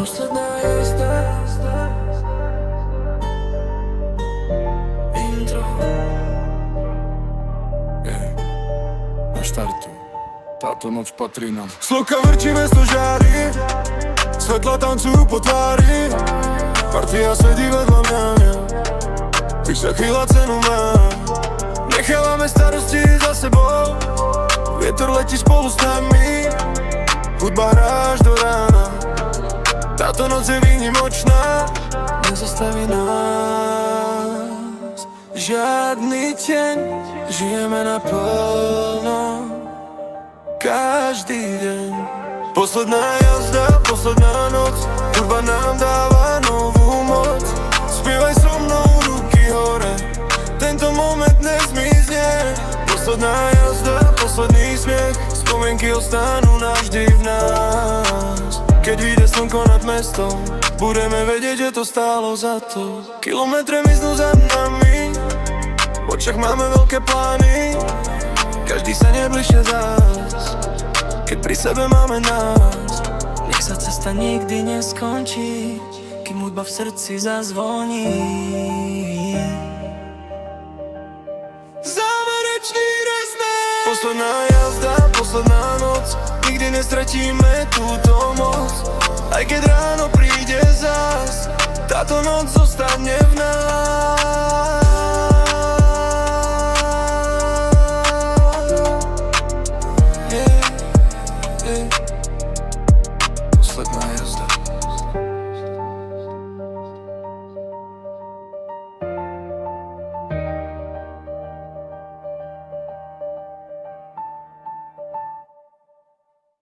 Posledná jazda. Intro. Na štartu. Táto noc patrí nám. Slnka vrčí, mesto žári, svetla tancujú po tvári. Partia sedí vedľa mňa, bych sa chvíľa cenu má. Nechávame starosti za sebou, vietor letí spolu s nami. Hudba hrá až do rána, táto noc je výnimočná. Nezastaví nás žiadny tieň, žijeme naplno každý deň. Posledná jazda, posledná noc, hudba nám dáva novú moc. Spievaj so mnou, ruky hore, tento moment nezmizne. Posledná jazda, posledný smiech, spomienky ostanú navždy v nás. Keď vyjde slnko nad mestom, budeme vedieť, že to stálo za to. Kilometre miznú za nami, v očiach máme veľké plány. Každý sa nebližšie zás, keď pri sebe máme nás. Nech sa cesta nikdy neskončí, kým hudba v srdci zazvoní. Záverečný reznet. Posledná jazda, posledná noc, nikdy nestratíme túto moc. Aj keď ráno príde zás, táto noc zostane v nás.